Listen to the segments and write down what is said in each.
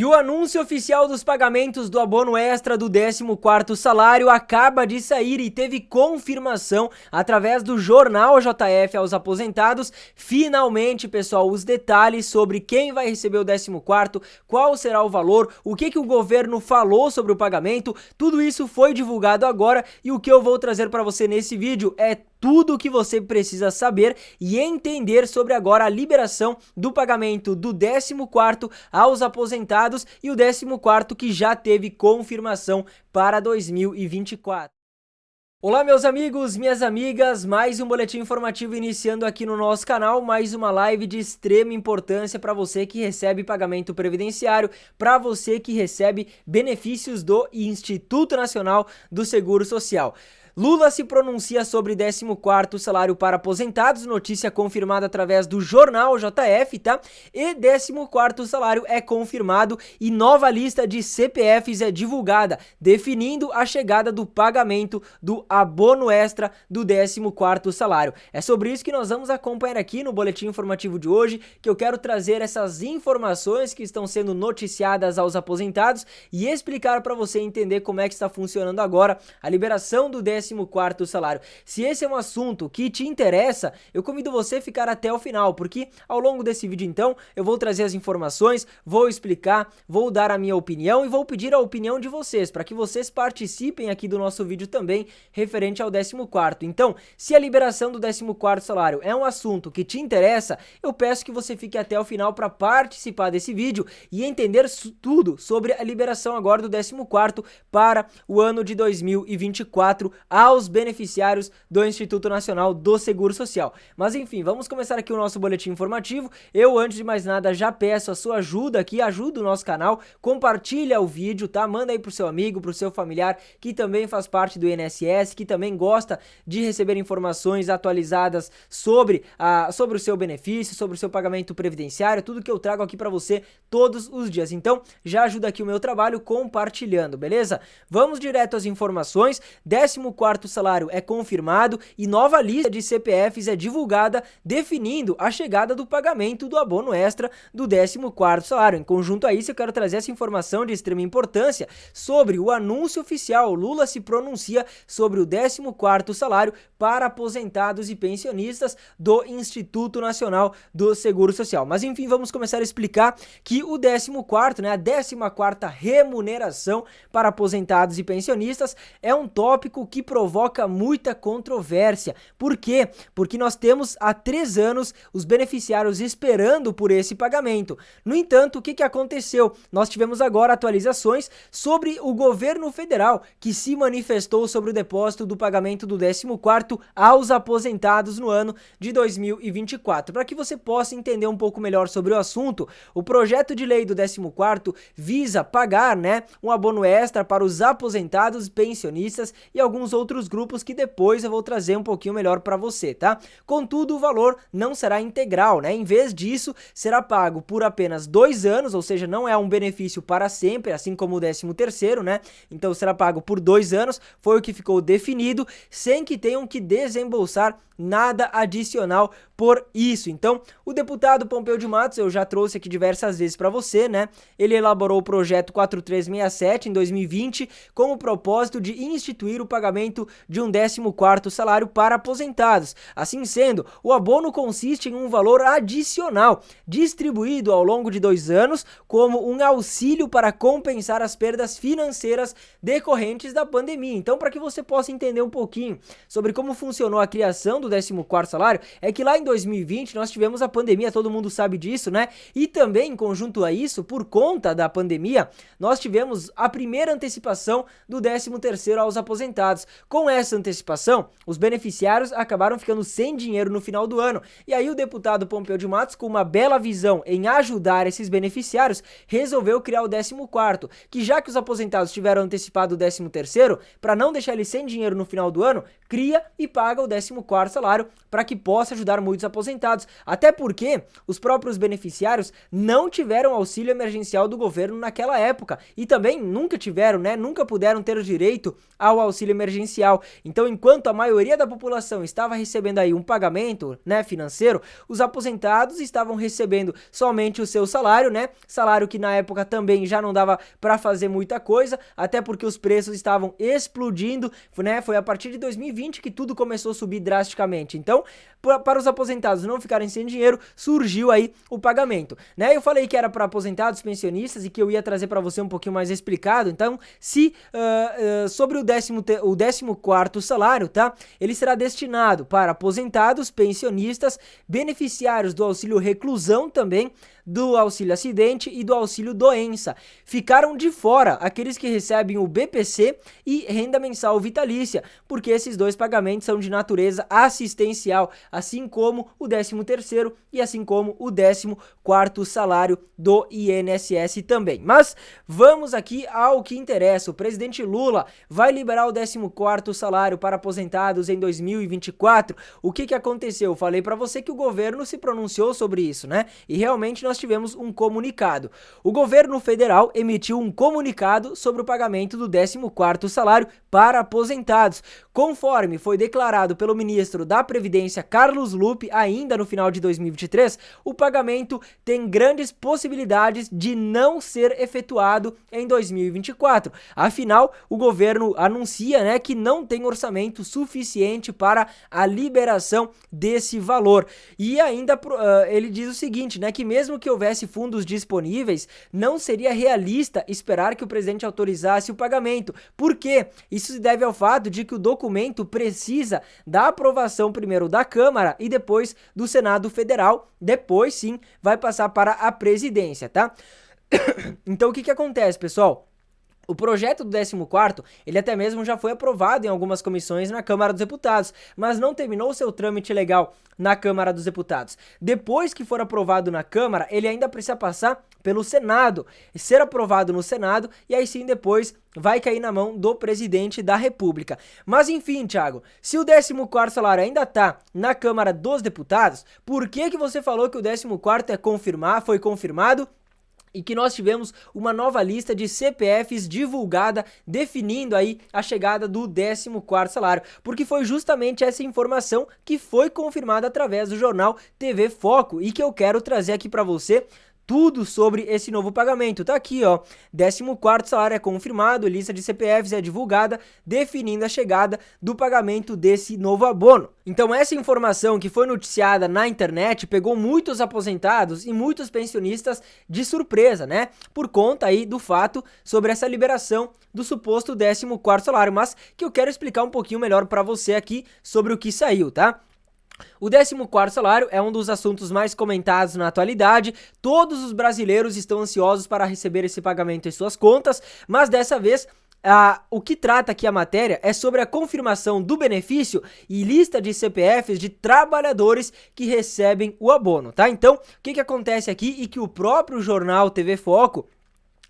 E o anúncio oficial dos pagamentos do abono extra do 14º salário acaba de sair e teve confirmação através do jornal JF aos aposentados. Finalmente, pessoal, os detalhes sobre quem vai receber o 14º, qual será o valor, o que o governo falou sobre o pagamento, tudo isso foi divulgado agora e o que eu vou trazer para você nesse vídeo é tudo o que você precisa saber e entender sobre agora a liberação do pagamento do 14º aos aposentados e o 14º que já teve confirmação para 2024. Olá meus amigos, minhas amigas, mais um boletim informativo iniciando aqui no nosso canal, mais uma live de extrema importância para você que recebe pagamento previdenciário, para você que recebe benefícios do Instituto Nacional do Seguro Social. Lula se pronuncia sobre 14º salário para aposentados, notícia confirmada através do jornal JF, tá? E 14º salário é confirmado e nova lista de CPFs é divulgada, definindo a chegada do pagamento do abono extra do 14º salário. É sobre isso que nós vamos acompanhar aqui no boletim informativo de hoje, que eu quero trazer essas informações que estão sendo noticiadas aos aposentados e explicar para você entender como é que está funcionando agora a liberação do 14º salário. Se esse é um assunto que te interessa, eu convido você a ficar até o final, porque ao longo desse vídeo então, eu vou trazer as informações, vou explicar, vou dar a minha opinião e vou pedir a opinião de vocês, para que vocês participem aqui do nosso vídeo também, referente ao 14º. Então, se a liberação do 14º salário é um assunto que te interessa, eu peço que você fique até o final para participar desse vídeo e entender tudo sobre a liberação agora do 14º para o ano de 2024, aos beneficiários do Instituto Nacional do Seguro Social. Mas enfim, vamos começar aqui o nosso boletim informativo. Eu, antes de mais nada, já peço a sua ajuda aqui, ajuda o nosso canal, compartilha o vídeo, tá? Manda aí pro seu amigo, pro seu familiar, que também faz parte do INSS, que também gosta de receber informações atualizadas sobre o seu benefício, sobre o seu pagamento previdenciário, tudo que eu trago aqui pra você todos os dias. Então, já ajuda aqui o meu trabalho compartilhando, beleza? Vamos direto às informações. 14º salário é confirmado e nova lista de CPFs é divulgada, definindo a chegada do pagamento do abono extra do 14º salário. Em conjunto a isso, eu quero trazer essa informação de extrema importância sobre o anúncio oficial. Lula se pronuncia sobre o 14º salário para aposentados e pensionistas do Instituto Nacional do Seguro Social. Mas enfim, vamos começar a explicar que o 14º, né, a 14ª remuneração para aposentados e pensionistas é um tópico que provoca muita controvérsia. Por quê? Porque nós temos há 3 anos os beneficiários esperando por esse pagamento. No entanto, o que aconteceu? Nós tivemos agora atualizações sobre o governo federal, que se manifestou sobre o depósito do pagamento do 14º aos aposentados no ano de 2024. Para que você possa entender um pouco melhor sobre o assunto, o projeto de lei do 14º visa pagar, né, um abono extra para os aposentados, pensionistas e alguns outros grupos que depois eu vou trazer um pouquinho melhor para você, tá? Contudo, o valor não será integral, né? Em vez disso, será pago por apenas 2 anos, ou seja, não é um benefício para sempre, assim como o 13º, né? Então será pago por 2 anos, foi o que ficou definido, sem que tenham que desembolsar nada adicional por isso. Então, o deputado Pompeu de Matos, eu já trouxe aqui diversas vezes para você, né? Ele elaborou o projeto 4367 em 2020 com o propósito de instituir o pagamento de um 14º salário para aposentados. Assim sendo, o abono consiste em um valor adicional, distribuído ao longo de 2 anos como um auxílio para compensar as perdas financeiras decorrentes da pandemia. Então, para que você possa entender um pouquinho sobre como funcionou a criação do 14º salário, é que lá em 2020 nós tivemos a pandemia, todo mundo sabe disso, né? E também, em conjunto a isso, por conta da pandemia, nós tivemos a primeira antecipação do 13º aos aposentados. Com essa antecipação, os beneficiários acabaram ficando sem dinheiro no final do ano. E aí o deputado Pompeu de Matos, com uma bela visão em ajudar esses beneficiários, resolveu criar o 14º, que já que os aposentados tiveram antecipado o 13º, para não deixar eles sem dinheiro no final do ano, cria e paga o 14º salário para que possa ajudar muitos aposentados. Até porque os próprios beneficiários não tiveram auxílio emergencial do governo naquela época e também nunca tiveram, né? Nunca puderam ter o direito ao auxílio emergencial emergencial. Então, enquanto a maioria da população estava recebendo aí um pagamento, né, financeiro, os aposentados estavam recebendo somente o seu salário, né? Salário que na época também já não dava para fazer muita coisa, até porque os preços estavam explodindo, né? Foi a partir de 2020 que tudo começou a subir drasticamente. Então, para os aposentados não ficarem sem dinheiro, surgiu aí o pagamento, né? Eu falei que era para aposentados, pensionistas e que eu ia trazer para você um pouquinho mais explicado. Então, sobre o 14º salário, tá? Ele será destinado para aposentados, pensionistas, beneficiários do auxílio reclusão também, do auxílio acidente e do auxílio doença. Ficaram de fora aqueles que recebem o BPC e renda mensal vitalícia, porque esses dois pagamentos são de natureza assistencial, assim como o 13º e assim como o 14º salário do INSS também. Mas vamos aqui ao que interessa. O presidente Lula vai liberar o 14º salário para aposentados em 2024. O que aconteceu? Eu falei para você que o governo se pronunciou sobre isso, né? E realmente nós tivemos um comunicado. O governo federal emitiu um comunicado sobre o pagamento do 14º salário para aposentados. Conforme foi declarado pelo ministro da Previdência, Carlos Lupe, ainda no final de 2023, o pagamento tem grandes possibilidades de não ser efetuado em 2024. Afinal, o governo anuncia, né, que não tem orçamento suficiente para a liberação desse valor. E ainda ele diz o seguinte, né, que mesmo que houvesse fundos disponíveis, não seria realista esperar que o presidente autorizasse o pagamento. Por quê? Isso se deve ao fato de que o documento precisa da aprovação primeiro da Câmara e depois do Senado Federal. Depois, sim, vai passar para a presidência, tá? Então, o que acontece, pessoal? O projeto do 14º, ele até mesmo já foi aprovado em algumas comissões na Câmara dos Deputados, mas não terminou seu trâmite legal na Câmara dos Deputados. Depois que for aprovado na Câmara, ele ainda precisa passar pelo Senado, ser aprovado no Senado, e aí sim depois vai cair na mão do presidente da República. Mas enfim, Thiago, se o 14º salário ainda tá na Câmara dos Deputados, por que você falou que o 14º foi confirmado? E que nós tivemos uma nova lista de CPFs divulgada definindo aí a chegada do 14º salário, porque foi justamente essa informação que foi confirmada através do jornal TV Foco e que eu quero trazer aqui para você tudo sobre esse novo pagamento. Tá aqui, ó, 14º salário é confirmado, lista de CPFs é divulgada, definindo a chegada do pagamento desse novo abono. Então essa informação que foi noticiada na internet pegou muitos aposentados e muitos pensionistas de surpresa, né? Por conta aí do fato sobre essa liberação do suposto 14º salário, mas que eu quero explicar um pouquinho melhor para você aqui sobre o que saiu, tá? O 14º salário é um dos assuntos mais comentados na atualidade. Todos os brasileiros estão ansiosos para receber esse pagamento em suas contas, mas dessa vez o que trata aqui a matéria é sobre a confirmação do benefício e lista de CPFs de trabalhadores que recebem o abono, tá? Então, o que acontece aqui e que o próprio jornal TV Foco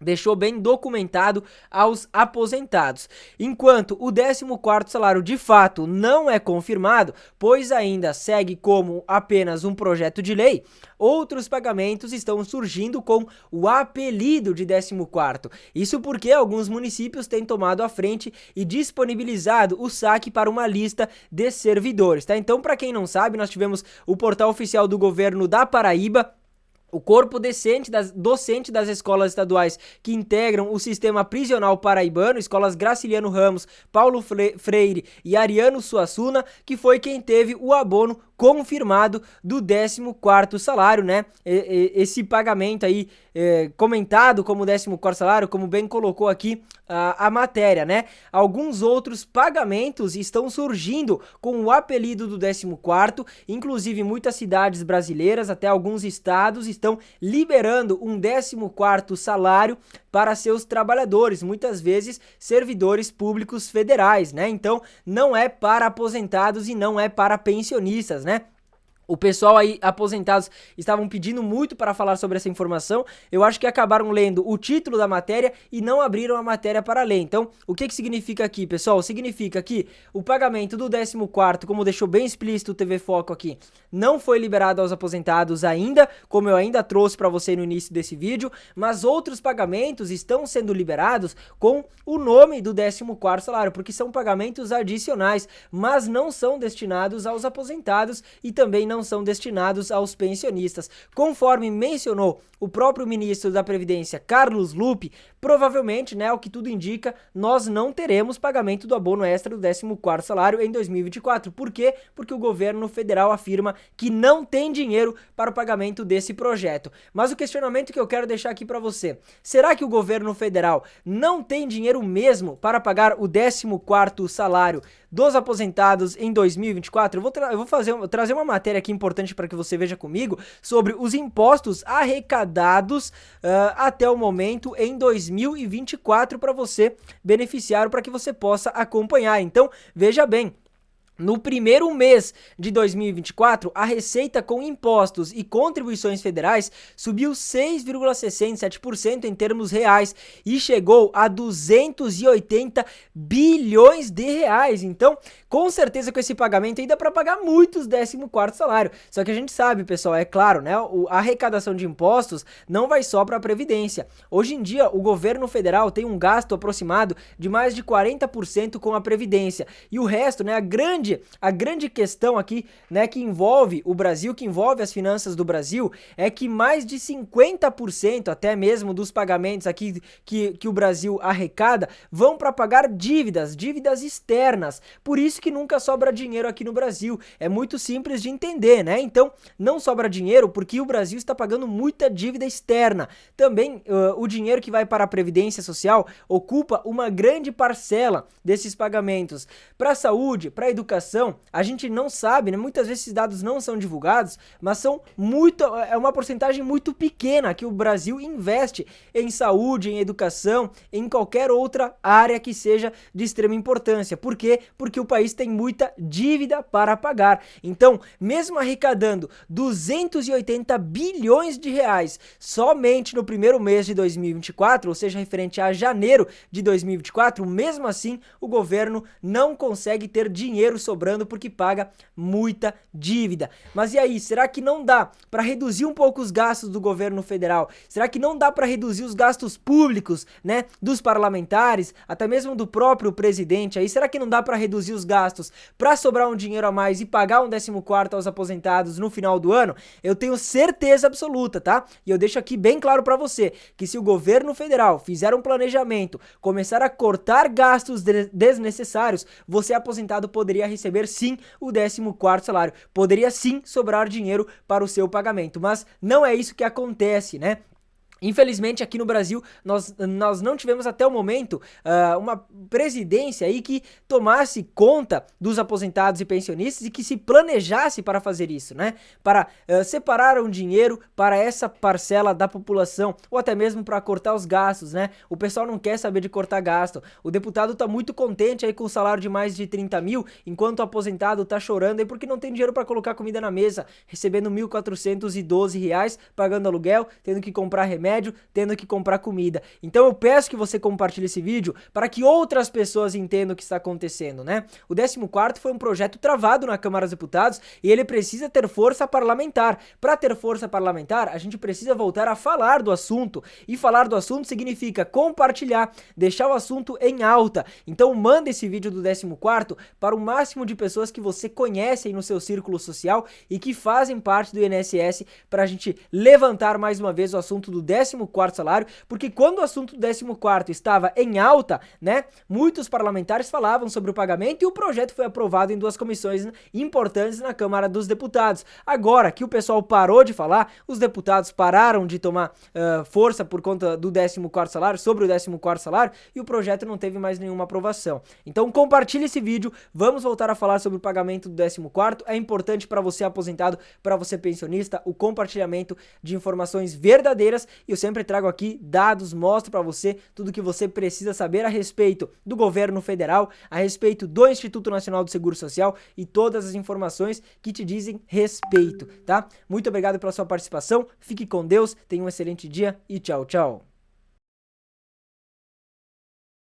deixou bem documentado aos aposentados. Enquanto o 14º salário de fato não é confirmado, pois ainda segue como apenas um projeto de lei, outros pagamentos estão surgindo com o apelido de 14º. Isso porque alguns municípios têm tomado a frente e disponibilizado o saque para uma lista de servidores, tá? Então, para quem não sabe, nós tivemos o portal oficial do governo da Paraíba, o corpo docente das escolas estaduais que integram o sistema prisional paraibano, escolas Graciliano Ramos, Paulo Freire e Ariano Suassuna, que foi quem teve o abono confirmado do 14º salário, né? Esse pagamento aí comentado como 14º salário, como bem colocou aqui a matéria, né? Alguns outros pagamentos estão surgindo com o apelido do 14º, inclusive muitas cidades brasileiras, até alguns estados estão liberando um 14º salário para seus trabalhadores, muitas vezes servidores públicos federais, né? Então não é para aposentados e não é para pensionistas, né? O pessoal aí, aposentados, estavam pedindo muito para falar sobre essa informação. Eu acho que acabaram lendo o título da matéria e não abriram a matéria para ler. Então, o que significa aqui, pessoal? Significa que o pagamento do 14º, como deixou bem explícito o TV Foco aqui, não foi liberado aos aposentados ainda, como eu ainda trouxe para você no início desse vídeo, mas outros pagamentos estão sendo liberados com o nome do 14º salário, porque são pagamentos adicionais, mas não são destinados aos aposentados e também não são destinados aos pensionistas. Conforme mencionou o próprio ministro da Previdência, Carlos Lupe, provavelmente, né, o que tudo indica, nós não teremos pagamento do abono extra do 14º salário em 2024. Por quê? Porque o governo federal afirma que não tem dinheiro para o pagamento desse projeto. Mas o questionamento que eu quero deixar aqui para você, será que o governo federal não tem dinheiro mesmo para pagar o 14º salário dos aposentados em 2024? Eu vou trazer uma matéria aqui importante para que você veja comigo sobre os impostos arrecadados até o momento em 2024 para você beneficiar, para que você possa acompanhar. Então, veja bem. No primeiro mês de 2024, a receita com impostos e contribuições federais subiu 6,67% em termos reais e chegou a 280 bilhões de reais. Então, com certeza com esse pagamento ainda para pagar muitos 14º salário. Só que a gente sabe, pessoal, é claro, né? A arrecadação de impostos não vai só para a Previdência. Hoje em dia, o governo federal tem um gasto aproximado de mais de 40% com a Previdência. E o resto, né, a grande questão aqui, né, que envolve o Brasil, que envolve as finanças do Brasil, é que mais de 50% até mesmo dos pagamentos aqui que o Brasil arrecada vão para pagar dívidas externas. Por isso que nunca sobra dinheiro aqui no Brasil. É muito simples de entender, né? Então, não sobra dinheiro porque o Brasil está pagando muita dívida externa. Também, o dinheiro que vai para a Previdência Social ocupa uma grande parcela desses pagamentos. Para a saúde, para a educação, a gente não sabe, né? Muitas vezes esses dados não são divulgados, mas é uma porcentagem muito pequena que o Brasil investe em saúde, em educação, em qualquer outra área que seja de extrema importância. Por quê? Porque o país tem muita dívida para pagar. Então, mesmo arrecadando 280 bilhões de reais somente no primeiro mês de 2024, ou seja, referente a janeiro de 2024, mesmo assim, o governo não consegue ter dinheiro sobrando porque paga muita dívida. Mas e aí, será que não dá para reduzir um pouco os gastos do governo federal? Será que não dá para reduzir os gastos públicos, né, dos parlamentares, até mesmo do próprio presidente aí? Será que não dá para reduzir os gastos para sobrar um dinheiro a mais e pagar um 14º aos aposentados no final do ano? Eu tenho certeza absoluta, tá? E eu deixo aqui bem claro para você que se o governo federal fizer um planejamento, começar a cortar gastos desnecessários, você aposentado poderia receber sim o 14º salário. Poderia sim sobrar dinheiro para o seu pagamento, mas não é isso que acontece, né? Infelizmente, aqui no Brasil, nós não tivemos até o momento uma presidência aí que tomasse conta dos aposentados e pensionistas e que se planejasse para fazer isso, né? Para separar um dinheiro para essa parcela da população, ou até mesmo para cortar os gastos, né? O pessoal não quer saber de cortar gasto. O deputado tá muito contente aí com o salário de mais de 30 mil, enquanto o aposentado tá chorando aí porque não tem dinheiro para colocar comida na mesa, recebendo R$ 1.412, pagando aluguel, tendo que comprar remédio, tendo que comprar comida. Então eu peço que você compartilhe esse vídeo para que outras pessoas entendam o que está acontecendo, né? O 14º foi um projeto travado na Câmara dos Deputados e ele precisa ter força parlamentar. Para ter força parlamentar, a gente precisa voltar a falar do assunto. E falar do assunto significa compartilhar, deixar o assunto em alta. Então manda esse vídeo do 14º para o máximo de pessoas que você conhece aí no seu círculo social e que fazem parte do INSS, para a gente levantar mais uma vez o assunto do 14º salário, porque quando o assunto do 14º estava em alta, né, muitos parlamentares falavam sobre o pagamento e o projeto foi aprovado em 2 comissões importantes na Câmara dos Deputados. Agora que o pessoal parou de falar, os deputados pararam de tomar força por conta do 14º salário, sobre o 14º salário, e o projeto não teve mais nenhuma aprovação. Então compartilhe esse vídeo, vamos voltar a falar sobre o pagamento do 14º. É importante para você aposentado, para você pensionista, o compartilhamento de informações verdadeiras. E eu sempre trago aqui dados, mostro para você tudo que você precisa saber a respeito do governo federal, a respeito do Instituto Nacional do Seguro Social e todas as informações que te dizem respeito, tá? Muito obrigado pela sua participação, fique com Deus, tenha um excelente dia e tchau, tchau.